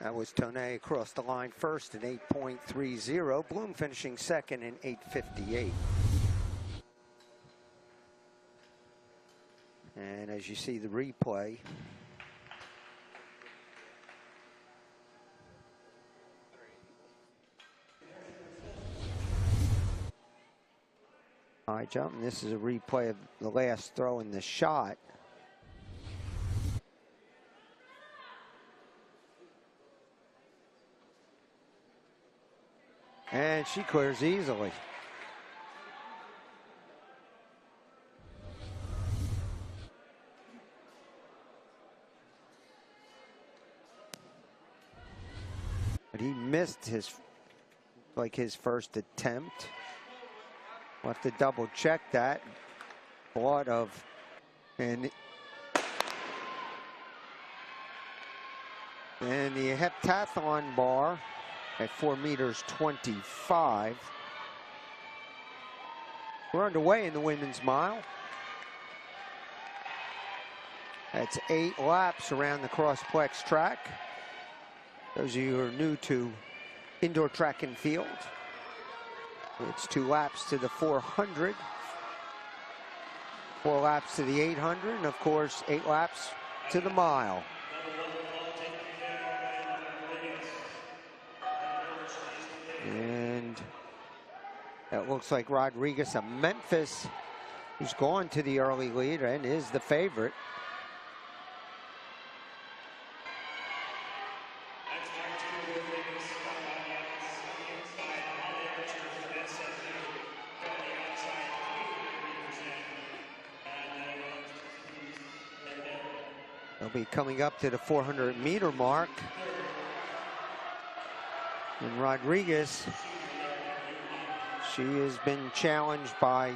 That was Toney across the line first in 8.30. Bloom finishing second in 8.58. And as you see the replay, high jump, and this is a replay of the last throw in the shot. And she clears easily. But he missed his first attempt. We'll have to double check that. Blood of, and the heptathlon bar at 4.25 meters. We're underway in the women's mile. That's 8 laps around the crossplex track. Those of you who are new to indoor track and field, it's 2 laps to the 400, 4 laps to the 800, and of course 8 laps to the mile. And that looks like Rodriguez of Memphis, who's gone to the early lead and is the favorite. They'll be coming up to the 400-meter mark. And Rodriguez, she has been challenged by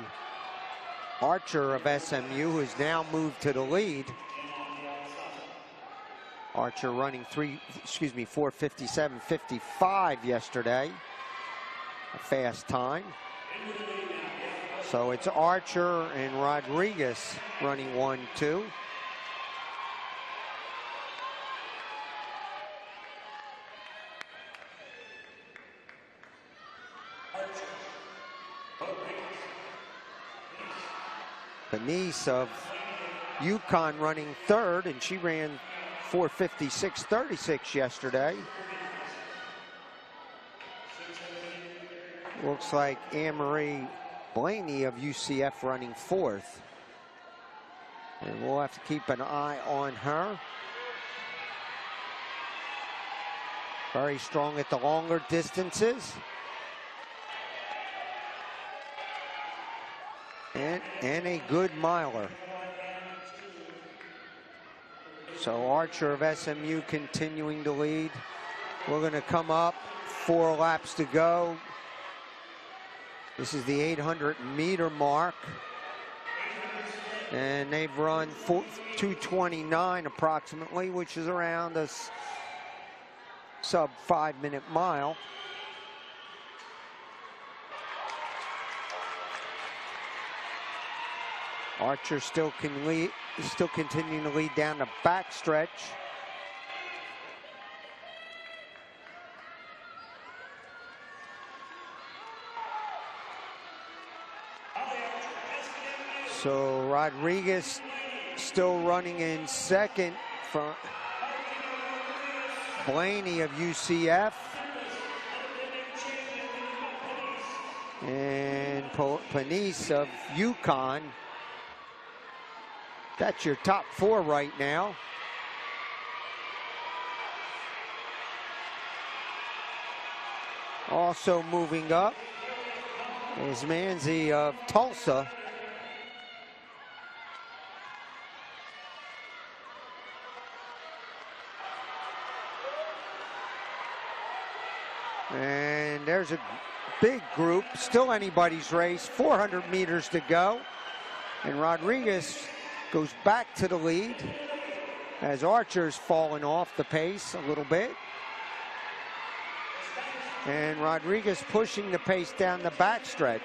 Archer of SMU, who has now moved to the lead. Archer running 4:57.55 yesterday, a fast time. So it's Archer and Rodriguez running 1-2. Denise of UConn running third, and she ran 4:56.36 yesterday. Looks like Anne-Marie Blaney of UCF running fourth. And we'll have to keep an eye on her. Very strong at the longer distances. And a good miler. So Archer of SMU continuing to lead. We're going to come up, 4 laps to go. This is the 800-meter mark. And they've run 2:29 approximately, which is around a sub 5-minute mile. Archer still continuing to lead down the backstretch. So Rodriguez still running in second from Blaney of UCF. And Panice of UConn. That's your top 4 right now. Also moving up is Manzi of Tulsa. And there's a big group, still anybody's race, 400 meters to go. And Rodriguez goes back to the lead as Archer's fallen off the pace a little bit. And Rodriguez pushing the pace down the backstretch.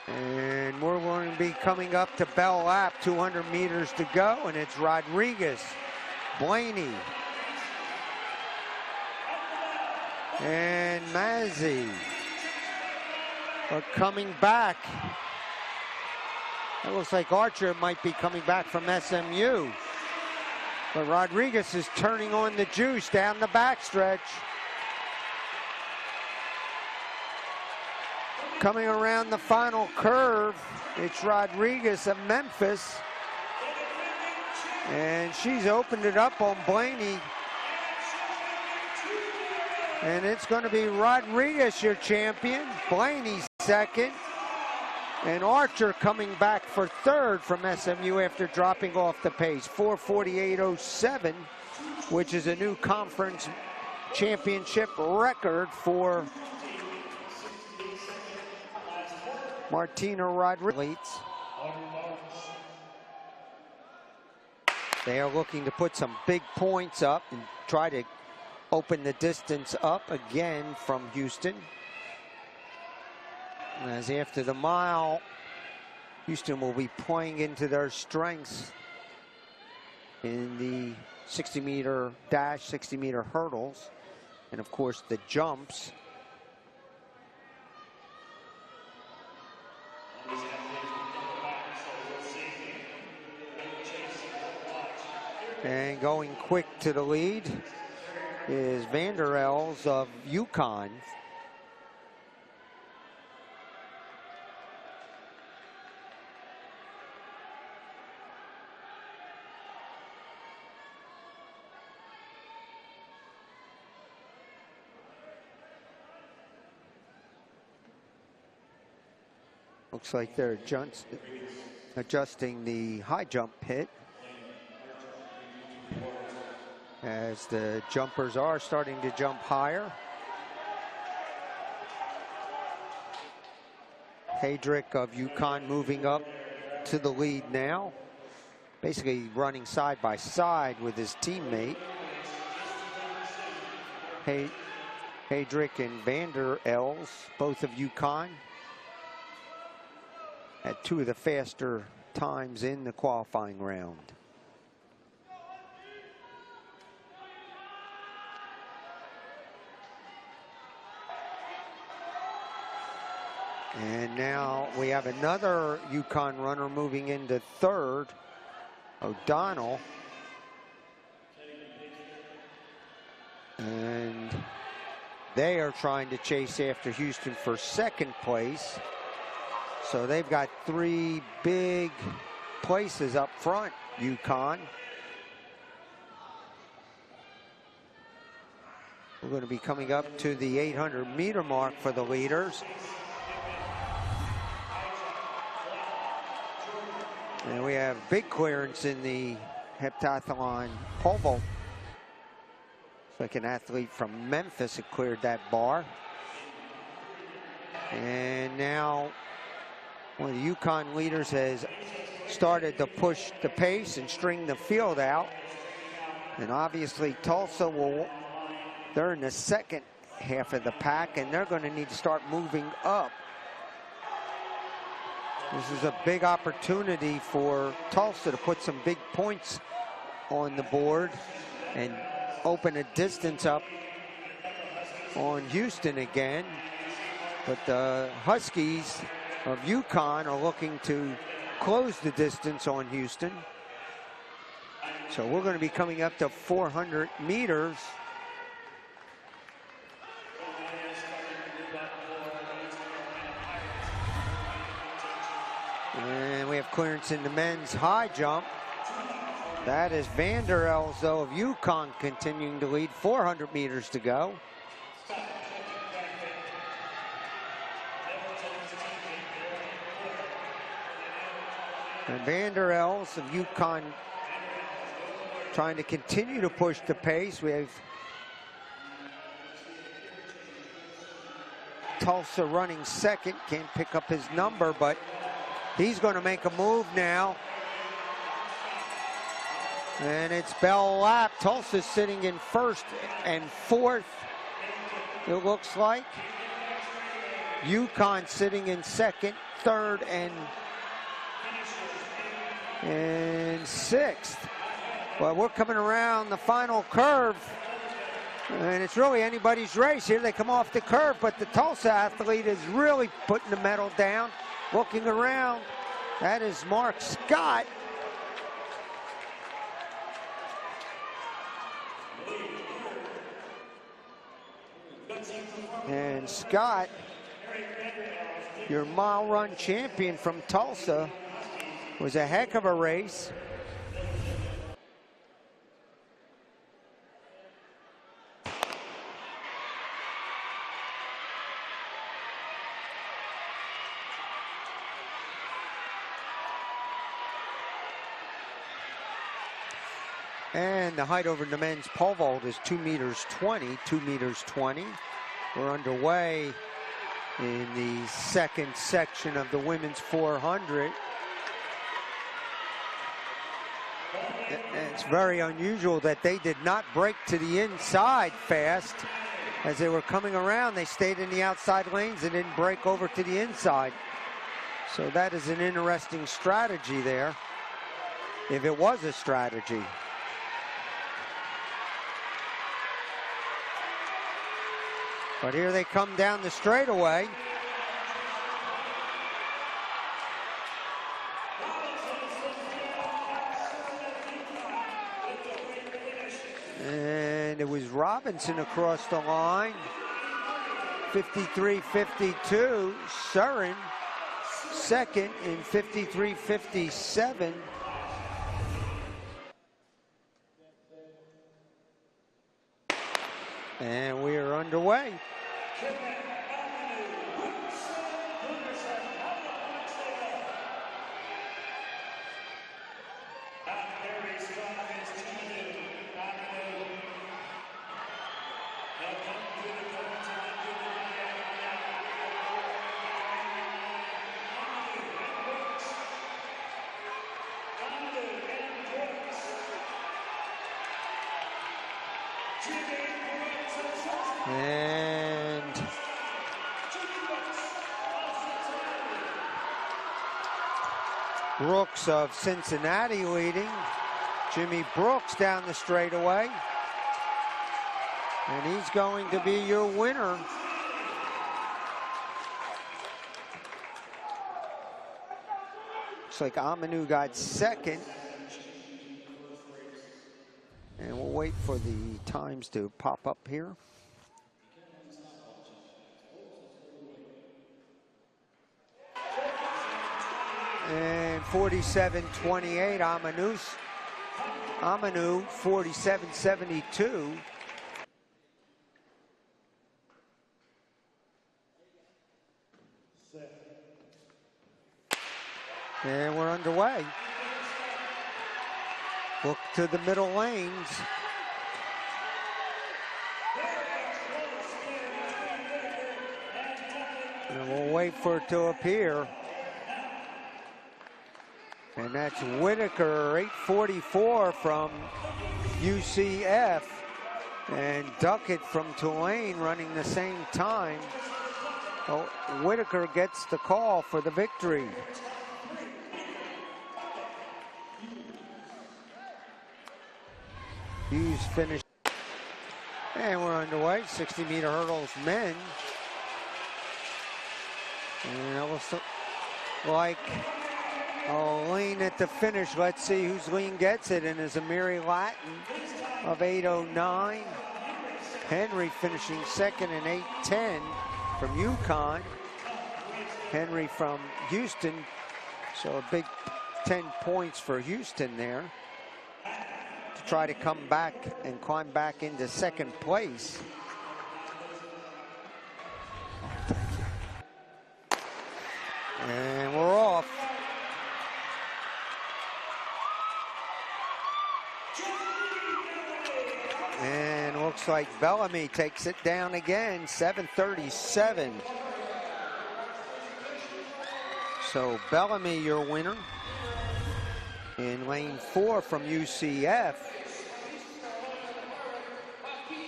And we're going to be coming up to Bell Lap, 200 meters to go, and it's Rodriguez, Blaney, and Mazzi are coming back. It looks like Archer might be coming back from SMU. But Rodriguez is turning on the juice down the backstretch. Coming around the final curve, it's Rodriguez of Memphis. And she's opened it up on Blaney. And it's going to be Rodriguez, your champion. Blaney second. And Archer coming back for third from SMU after dropping off the pace. 4:48.07, which is a new conference championship record for Martina Rodriguez. They are looking to put some big points up and try to open the distance up again from Houston. As after the mile, Houston will be playing into their strengths in the 60-meter dash, 60-meter hurdles, and of course the jumps. And going quick to the lead is Vander Els of UConn. Looks like they're adjusting the high jump pit as the jumpers are starting to jump higher. Heydrich of UConn moving up to the lead now, basically running side by side with his teammate. Heydrich and Vander Els, both of UConn, at two of the faster times in the qualifying round. And now we have another UConn runner moving into third, O'Donnell. And they are trying to chase after Houston for second place. So they've got three big places up front, UConn. We're going to be coming up to the 800-meter mark for the leaders. And we have big clearance in the heptathlon pole vault. It's like an athlete from Memphis had cleared that bar. And now one of the UConn leaders has started to push the pace and string the field out. And obviously Tulsa they're in the second half of the pack, and they're going to need to start moving up. This is a big opportunity for Tulsa to put some big points on the board and open a distance up on Houston again. But the Huskies of UConn are looking to close the distance on Houston. So we're going to be coming up to 400 meters. And we have clearance in the men's high jump. That is Vander Els, though, of UConn continuing to lead. 400 meters to go. And Vander Els of UConn trying to continue to push the pace. We have Tulsa running second. Can't pick up his number, but he's going to make a move now. And it's Bell Lap. Tulsa sitting in first and fourth, it looks like. UConn sitting in second, third, and sixth. Well, we're coming around the final curve, and it's really anybody's race. Here they come off the curve, but the Tulsa athlete is really putting the medal down. Looking around, that is Mark Scott. And Scott, your mile run champion from Tulsa, was a heck of a race. And the height over the men's pole vault is 2 meters 20, 2 meters 20. We're underway in the second section of the women's 400. It's very unusual that they did not break to the inside fast. As they were coming around, they stayed in the outside lanes and didn't break over to the inside. So that is an interesting strategy there, if it was a strategy. But here they come down the straightaway. And it was Robinson across the line. 53-52. Surin second in 53-57. And we are underway. And Brooks of Cincinnati leading. Jimmy Brooks down the straightaway. And he's going to be your winner. Looks like Amanu got second. And we'll wait for the times to pop up here. And 47-28, Amanu 47-72. And we're underway. Look to the middle lanes. And we'll wait for it to appear. And that's Whitaker, 8:44 from UCF. And Duckett from Tulane running the same time. Well, Whitaker gets the call for the victory. Hughes finished. And we're underway. 60-meter hurdles men. And it looks like a lean at the finish. Let's see whose lean gets it. And is Amiri Latin of 8:09. Henry finishing second in 8:10 from UConn. Henry from Houston. So a big 10 points for Houston there. Try to come back and climb back into second place. And we're off. And looks like Bellamy takes it down again, 7:37. So Bellamy, your winner. In lane 4 from UCF.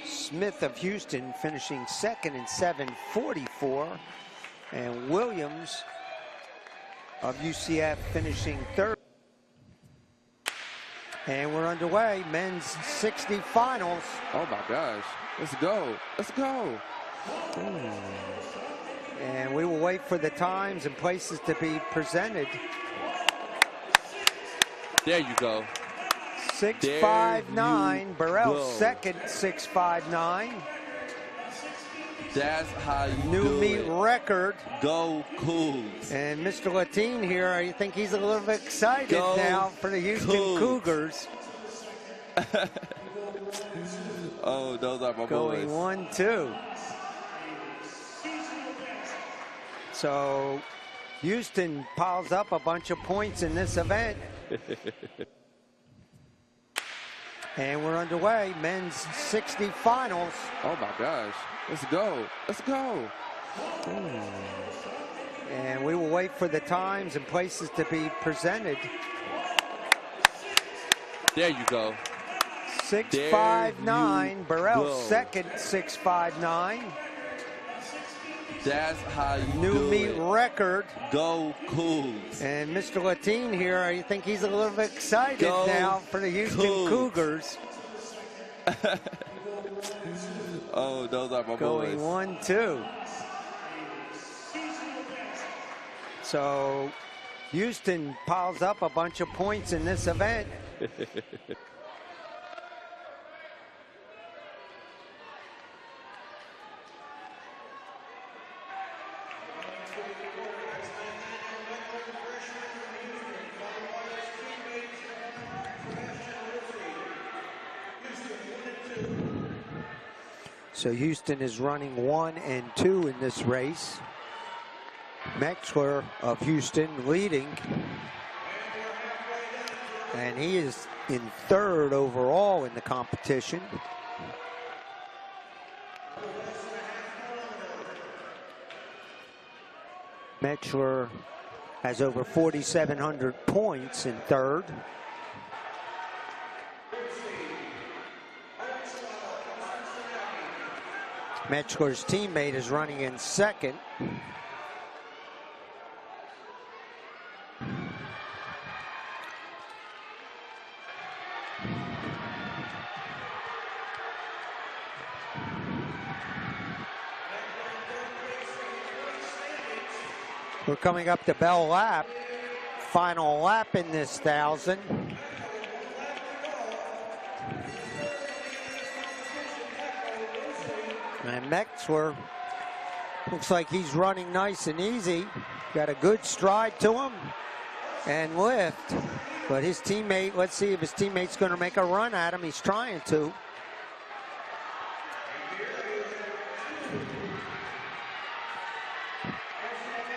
Smith of Houston finishing second in 7:44. And Williams of UCF finishing third. And we're underway, men's 60 finals. Oh my gosh, let's go, let's go. And we will wait for the times and places to be presented. There you go. 6.59, Burrell second, 6.59. That's how you New do meet it. record. Go Cougs. And Mr. Latine here, I think he's a little bit excited Go now for the Houston Cougs. Cougars. Oh, those are my Going boys. 1-2. So Houston piles up a bunch of points in this event. And we're underway, men's 60 finals. Oh my gosh, let's go, let's go. And we will wait for the times and places to be presented. There you go. 6.59, Burrell go. second, 6.59. That's how you New do meet it. record. Go Cougs. And Mr. Latine here, I think he's a little bit excited Go now for the Houston Cougs. Cougars. Oh, those are my Going boys. 1-2. So Houston piles up a bunch of points in this event. So Houston is running 1 and 2 in this race. Metzler of Houston leading. And he is in third overall in the competition. Metzler has over 4,700 points in third. Metzler's teammate is running in second. We're coming up to Bell Lap. Final lap in this 1,000. And Metzler looks like he's running nice and easy. Got a good stride to him and lift. But his teammate, let's see if his teammate's going to make a run at him. He's trying to.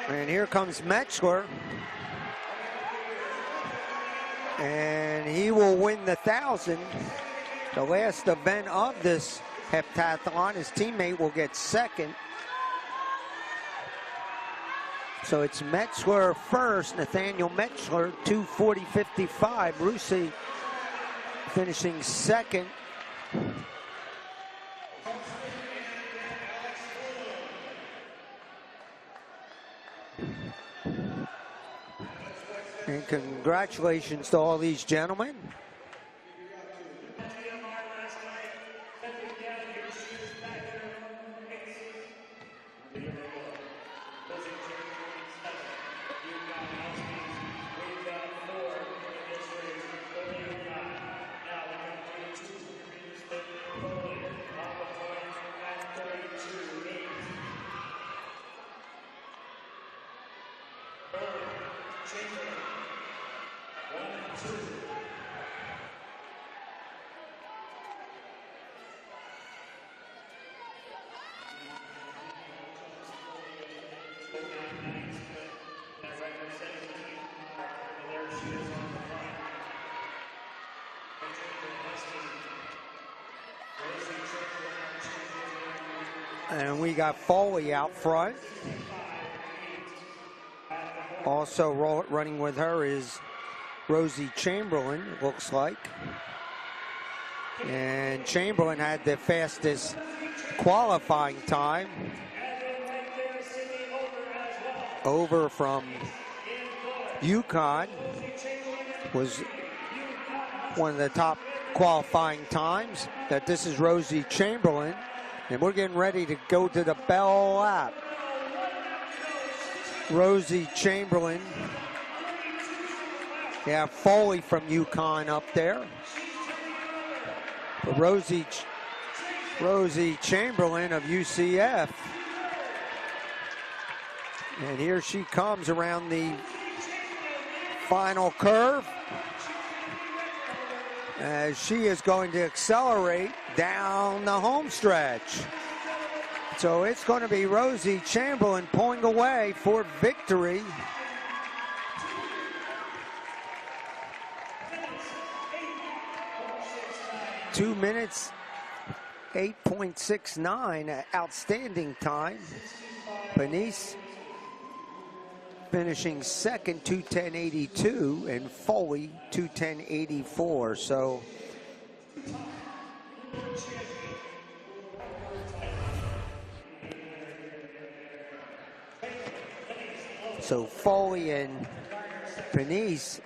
And here comes Metzler. And he will win the 1,000. The last event of this heptathlon. His teammate will get second. So it's Metzler first, Nathaniel Metzler, 2:40.55. Rusi finishing second. And congratulations to all these gentlemen. And we got Foley out front. Also running with her is Rosie Chamberlain, it looks like. And Chamberlain had the fastest qualifying time. over from UConn. Was one of the top qualifying times. That this is Rosie Chamberlain, and we're getting ready to go to the bell lap. Rosie Chamberlain. Yeah, Foley from UConn up there. But Rosie Chamberlain of UCF. And here she comes around the final curve, as she is going to accelerate down the home stretch. So it's going to be Rosie Chamberlain pulling away for victory. Two minutes, 8.69, outstanding time. Benice finishing second, 2:10.82, and Foley 2:10.84. So Foley and Benice,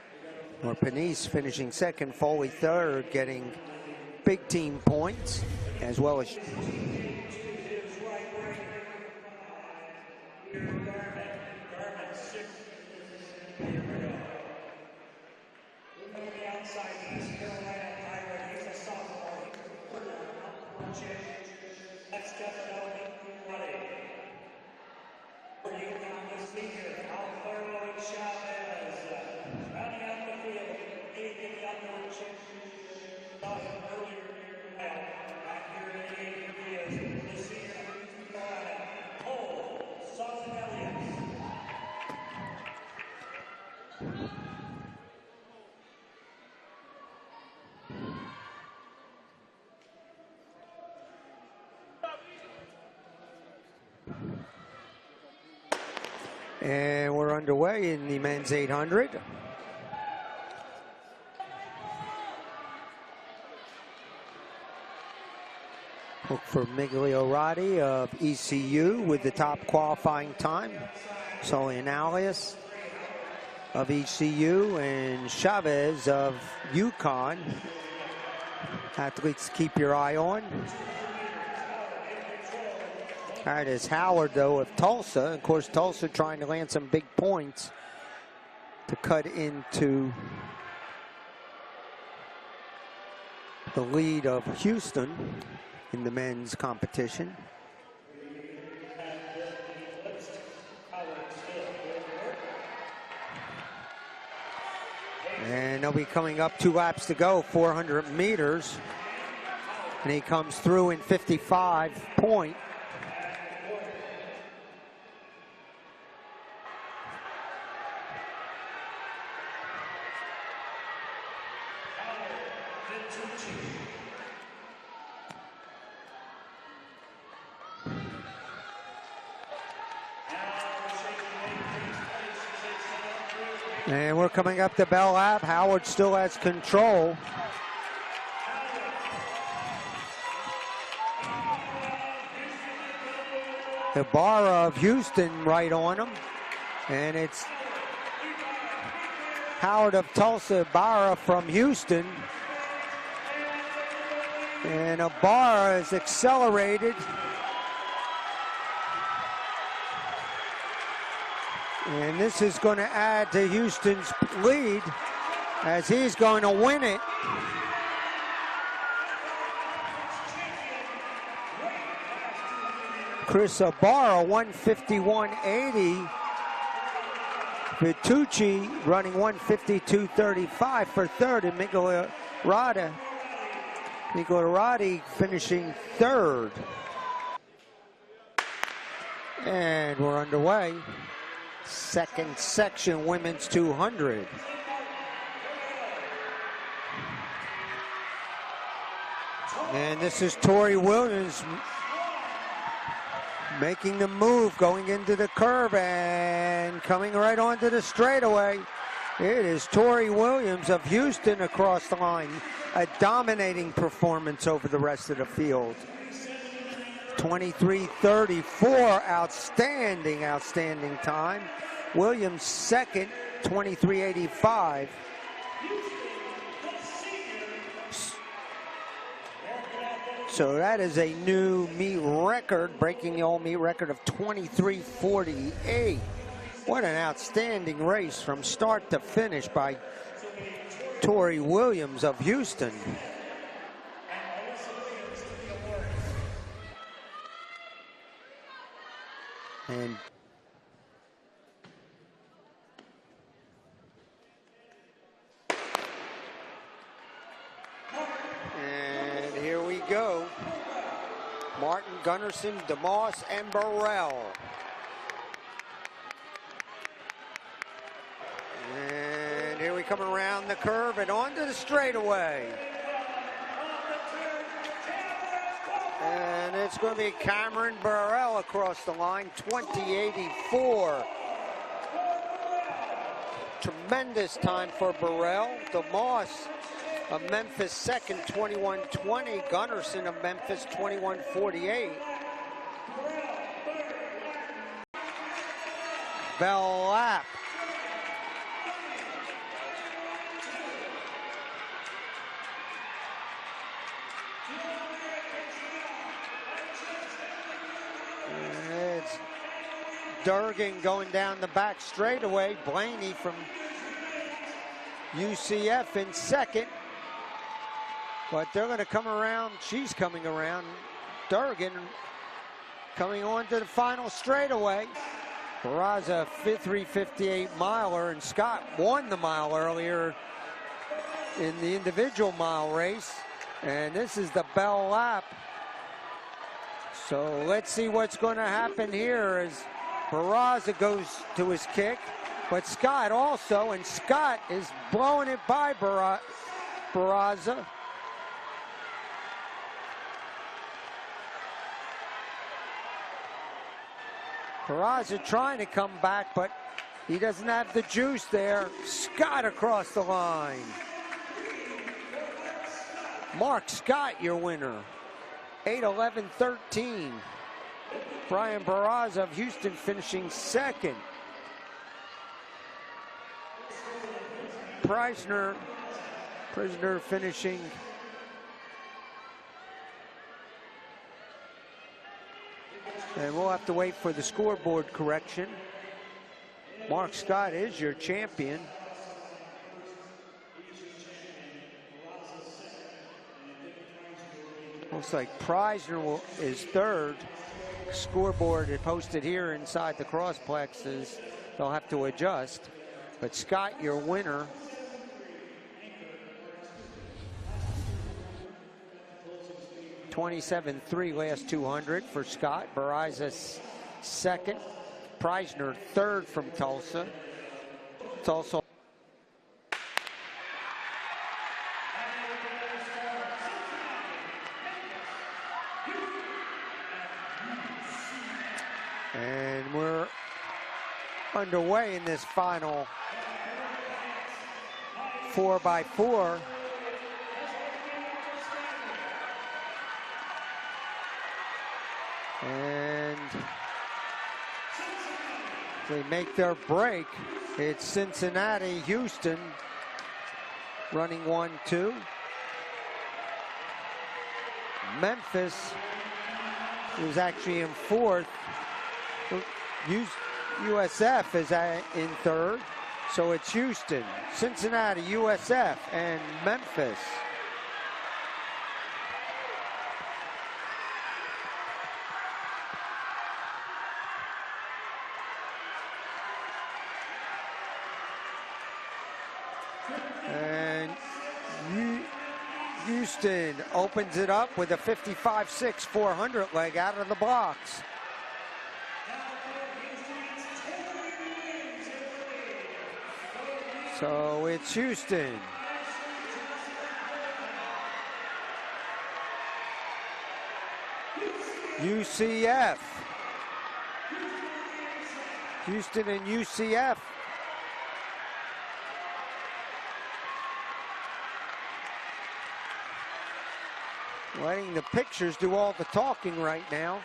or Benice finishing second, Foley third, getting big team points, as well as and we're underway in the men's 800. Look for Miglioratti of ECU with the top qualifying time. Solian Alias of ECU and Chavez of UConn. Athletes to keep your eye on. That is Howard, though, of Tulsa. Of course, Tulsa trying to land some big points to cut into the lead of Houston in the men's competition. And they'll be coming up 2 laps to go, 400 meters. And he comes through in 55 point. And we're coming up the bell lap. Howard still has control. Ibarra of Houston right on him. And it's Howard of Tulsa, Ibarra from Houston. And Ibarra is accelerated. And this is going to add to Houston's lead as he's going to win it. Chris Ibarra, 151.80. Vitucci running 152.35 for third, and Miglioratti finishing third. And we're underway. Second section, women's 200. And this is Tori Williams making the move, going into the curve and coming right onto the straightaway. It is Tori Williams of Houston across the line. A dominating performance over the rest of the field. 23:34, outstanding, outstanding time. Williams second, 23:85. So that is a new meet record, breaking the old meet record of 23:48. What an outstanding race from start to finish by Tori Williams of Houston. And here we go. Martin, Gunnarsson, DeMoss, and Burrell. And here we come around the curve and onto the straightaway. And it's going to be Cameron Burrell across the line, 20:84. Tremendous time for Burrell. DeMoss of Memphis second, 21:20. Gunnarsson of Memphis, 21:48. Bell lap. It's Durgan going down the back straightaway. Blaney from UCF in second. But they're going to come around. She's coming around. Durgan coming on to the final straightaway. Barraza, 3:58 miler, and Scott won the mile earlier in the individual mile race. And this is the Bell lap. So let's see what's going to happen here as Barraza goes to his kick. But Scott also, and Scott is blowing it by Barraza. Barraza trying to come back, but he doesn't have the juice there. Scott across the line. Mark Scott, your winner. 8:11.13. Brian Barraza of Houston finishing second. Prisoner finishing and we'll have to wait for the scoreboard correction. Mark Scott is your champion. Looks like Preisner is third. Scoreboard is posted here inside the crossplexes. They'll have to adjust. But Scott, your winner. .27.3 last 200 for Scott. Barraza second. Preisner third from Tulsa. Tulsa. And we're underway in this final 4x4. And they make their break. It's Cincinnati, Houston running 1-2. Memphis is actually in fourth. USF is in third. So it's Houston, Cincinnati, USF, and Memphis. And Houston opens it up with a 55.6 400 leg out of the box. So it's Houston. UCF. Houston and UCF. letting the pictures do all the talking right now.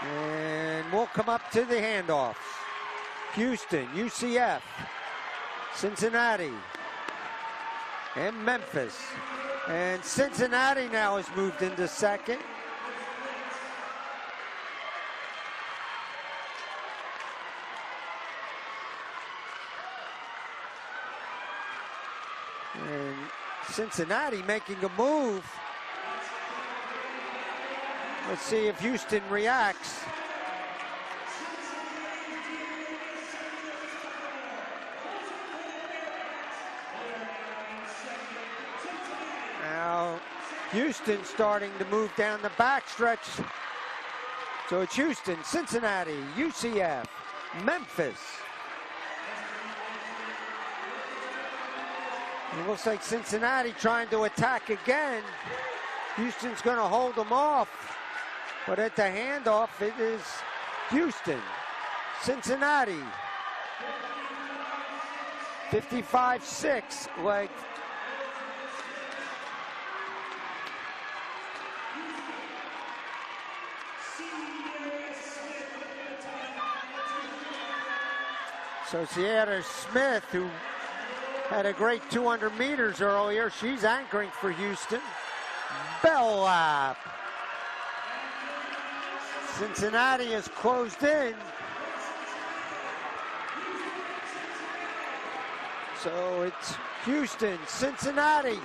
And we'll come up to the handoffs. Houston, UCF, Cincinnati, and Memphis. And Cincinnati now has moved into second. And Cincinnati making a move. Let's see if Houston reacts. Now, Houston starting to move down the backstretch. So it's Houston, Cincinnati, UCF, Memphis. It looks like Cincinnati trying to attack again. Houston's going to hold them off. But at the handoff, it is Houston, Cincinnati. 55-6 leg. So Sierra Smith, who had a great 200 meters earlier, she's anchoring for Houston. Bell lap. Cincinnati is closed in. So it's Houston, Cincinnati.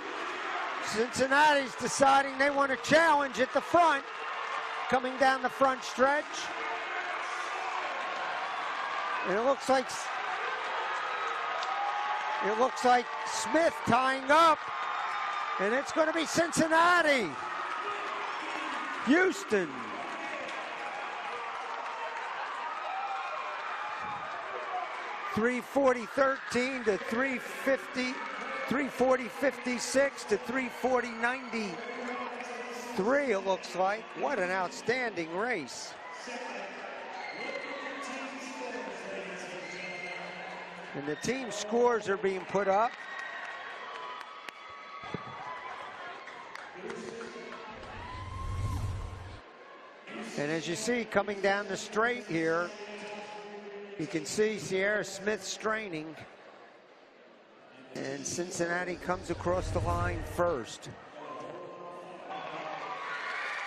Cincinnati's deciding they want to challenge at the front, coming down the front stretch. And it looks like Smith tying up, and it's going to be Cincinnati. Houston. .340.13 to 350, 340.56 to 340.93, it looks like. What an outstanding race. And the team scores are being put up. And as you see, coming down the straight here, you can see Sierra Smith straining. And Cincinnati comes across the line first.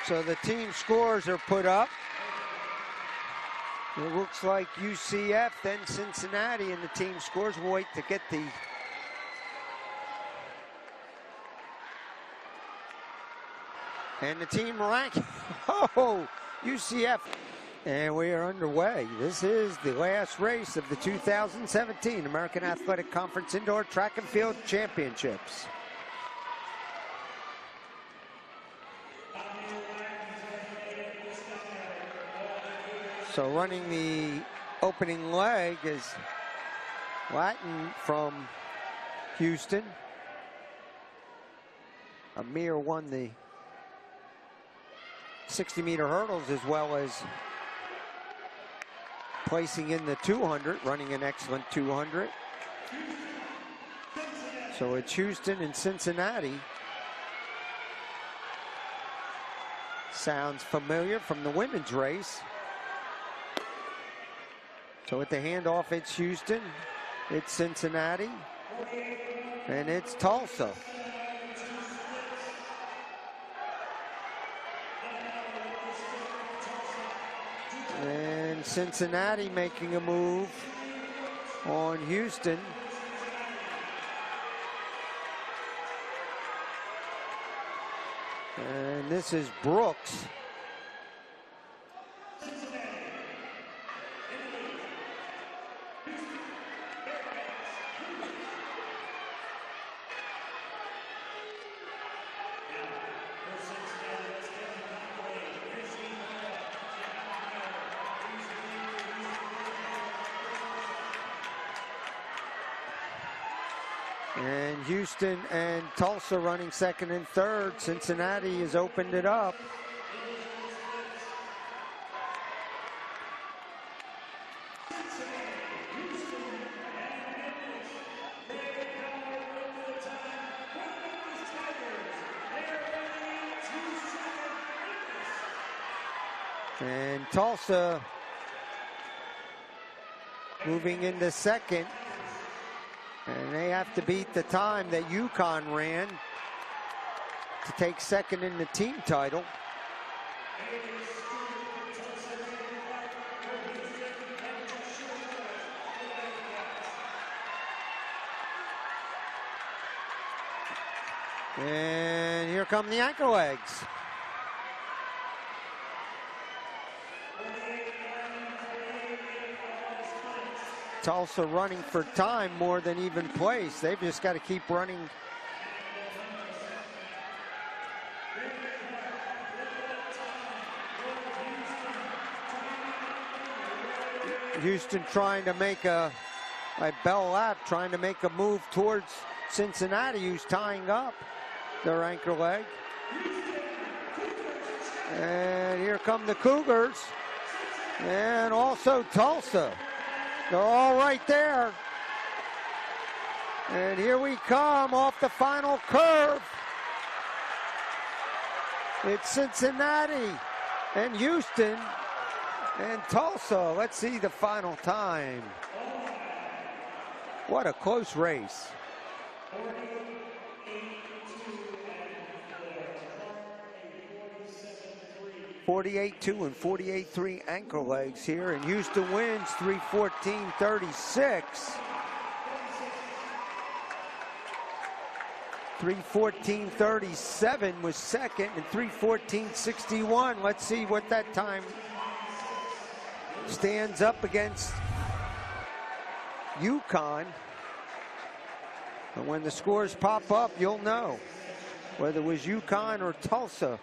So the team scores are put up. It looks like UCF, then Cincinnati, and the team scores. We'll wait to get the and the team ranking. Oh, UCF. And we are underway. This is the last race of the 2017 American Athletic Conference Indoor Track and Field Championships. So running the opening leg is Latin from Houston. Amir won the 60-meter hurdles as well as placing in the 200, running an excellent 200. So it's Houston and Cincinnati. Sounds familiar from the women's race. So at the handoff, it's Houston, it's Cincinnati, and it's Tulsa. And Cincinnati making a move on Houston. And this is Brooks. And Houston and Tulsa running second and third. Cincinnati has opened it up. And Tulsa moving into second. And they have to beat the time that UConn ran to take second in the team title. And here come the Anchor Legs. Tulsa running for time more than even place. They've just got to keep running. Houston trying to make like Bell Lab trying to make a move towards Cincinnati, who's tying up their anchor leg. And here come the Cougars. And also Tulsa. They're all right there. And here we come off the final curve. It's Cincinnati and Houston and Tulsa. Let's see the final time. What a close race. 48-2 and 48-3 Anchor Legs here, and Houston wins 314-36. 314-37 was second, and 314-61. Let's see what that time stands up against UConn. And when the scores pop up, you'll know whether it was UConn or Tulsa